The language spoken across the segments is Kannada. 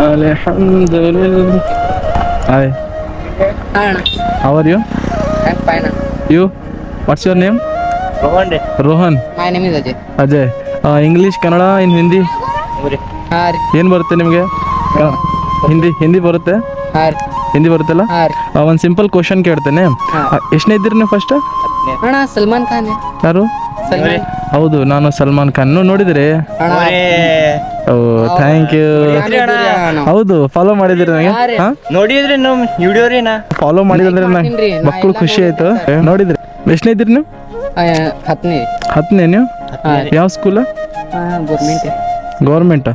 Alhamdulillah. Hi. Hi. How are you? I'm fine. You? What's your name? Rohan. Rohan. My name is Ajay. Ajay. English, Kannada, in Hindi? ಏನು ಬರುತ್ತೆ ನಿಮಗೆ? ಹಿಂದಿ ಬರುತ್ತೆ? ಹಿಂದಿ ಬರುತ್ತಲ್ಲ? ಒಂದು ಸಿಂಪಲ್ ಕ್ವಶನ್ ಕೇಳ್ತೇನೆ. ಎಷ್ಟನೇ ಇದ್ದೀರಿ ನೀವು ಫಸ್ಟ್? ಅಣ್ಣ ಸಲ್ಮಾನ್ ಖಾನ್. ಯಾರು? ಹೌದು, ನಾನು ಸಲ್ಮಾನ್ ಖಾನ್. ನೋಡಿದ್ರಿ? ಓ ಥ್ಯಾಂಕ್ ಯು. ಹೌದು, ಫಾಲೋ ಮಾಡಿದ್ರಿ ನನಗೆ? ನೋಡಿದ್ರಿ ನಮ್ಮ ವಿಡಿಯೋ ರೀ. ನಾ ಫಾಲೋ ಮಾಡಿದ್ರೆ ನಂಗೆ ಮಕ್ಕಳು ಖುಷಿ ಆಯ್ತು. ನೋಡಿದ್ರಿ? ಎಷ್ಟನೇ ಇದ್ದೀರಿ ನೀವು? 10ನೇ. ನೀವು ಯಾವ ಸ್ಕೂಲ? Government.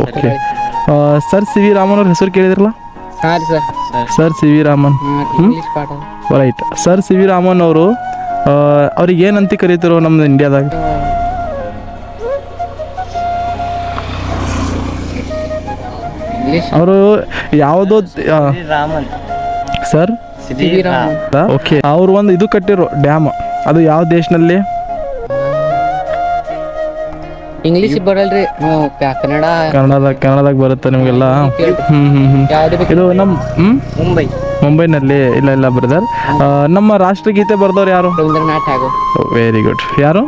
Okay. Sir C V Raman ಅವ್ರ ಹೆಸರು ಕೇಳಿದ್ರಲ್ಲ? Sir C V Raman. Right. Sir C V Raman ಅವರು ಅವ್ರಿಗೆ ಏನಂತ ಕರೀತಾರೋ ನಮ್ದು ಇಂಡಿಯಾದಾಗ? ಅವರು ಯಾವುದೋ ಸರ್ ಓಕೆ. ಅವ್ರು ಒಂದು ಇದು ಕಟ್ಟಿರೋ ಡ್ಯಾಮ್, ಅದು ಯಾವ ದೇಶನಲ್ಲಿ? ಇಂಗ್ಲಿಷ್ ಬರಲ್ರಿ, ಕನ್ನಡದಾಗ ಬರುತ್ತೆ ನಿಮಗೆಲ್ಲ? ಇದು ನಮ್ಮ ಮುಂಬೈನಲ್ಲಿ. ಇಲ್ಲ ಬ್ರದರ್, ನಮ್ಮ ರಾಷ್ಟ್ರಗೀತೆ ಬರ್ದವ್ರು ಯಾರು? ರವೀಂದ್ರನಾಥ್ ಟ್ಯಾಗೋರ್. Very good. ಯಾರು?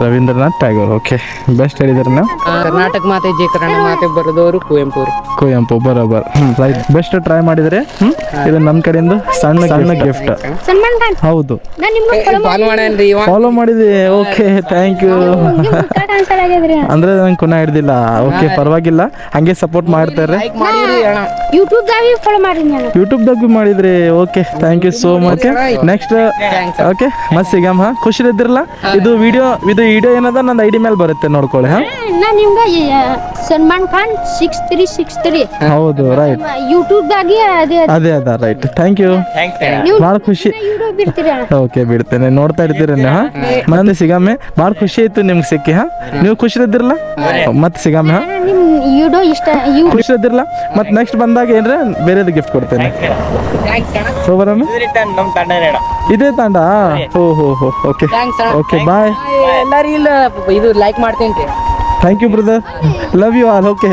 ರವೀಂದ್ರನಾಥ್ ಟ್ಯಾಗೋರ್. ಓಕೆ, ಬೆಸ್ಟ್ ಹೇಳಿದಾರೆ ನಾವು. ಕರ್ನಾಟಕ ಮಾತೆ ಜೆ ಕನ್ನಡ ಮಾತೆ ಬರೆದವರು ಕುವೆಂಪು. ಬರೋಬರ್. ರೈಟ್, ಬೆಸ್ಟ್ ಟ್ರೈ ಮಾಡಿದರೆ. ಇದು ನಮ್ಮ ಕಡೆಯಿಂದ ಸಣ್ಣ ಗಿಫ್ಟ್. ಹೌದು, ಫಾಲೋ ಮಾಡಿದೆ. Okay, thank you. ಅಂದ್ರೆ ನಂಗೆ ಕುನ ಹಿಡ್ದಿಲ್ಲ. ಓಕೆ, ಪರವಾಗಿಲ್ಲ, ಹಂಗೆ ಸಪೋರ್ಟ್ ಮಾಡ್ತಾರೆ. ಯೂಟ್ಯೂಬ್ದಾಗ ಮಾಡಿದ್ರಿ. Okay, thank you so much. Next okay, ಮತ್ತೆ ಸಿಗಮ್ಮ. ಖುಷಿ ಇದ್ದಿರಲ್ಲ. ಇದು ವಿಡಿಯೋ ಏನದ ನನ್ನ ಐಡಿ ಮೇಲೆ ಬರುತ್ತೆ, ನೋಡ್ಕೊಳ್ಳಿ. ಸಲ್ಮಾನ್ ಖಾನ್ 6363. ಹೌದು, ರೈಟ್. ಯೂಟ್ಯೂಬ್ದಾಗಿ ಅದೇ ರೈಟ್. Thank you. ಭಾಳ ಖುಷಿ. ಓಕೆ, ಬಿಡ್ತೇನೆ, ನೋಡ್ತಾ ಇರ್ತೀರ. ಮತ್ತೆ ಸಿಗಮ್ಮೆ. ಭಾಳ ಖುಷಿ ಆಯ್ತು ನಿಮ್ಗೆ ಸಿಕ್ಕಿ. ನೀವು ಖುಷಿ ಇದ್ದಿರಲ್ಲ? ಮತ್ತೆ ಸಿಗಮ್ಮೆ. ಖುಷಿ ಇದ್ದಿರಲ್ಲ. ಮತ್ತೆ ನೆಕ್ಸ್ಟ್ ಬಂದಾಗ ಏನ್ರ ಬೇರೆದು ಗಿಫ್ಟ್ ಕೊಡ್ತೇನೆ. ಇದೇ ತಾಂಡ? ಹೋ. Okay, bye. ಎಲ್ಲಾರು ಇಲ್ಲ ಇದು ಲೈಕ್ ಮಾಡ್ತೇನೆ. Thank you brother, love you all. Okay.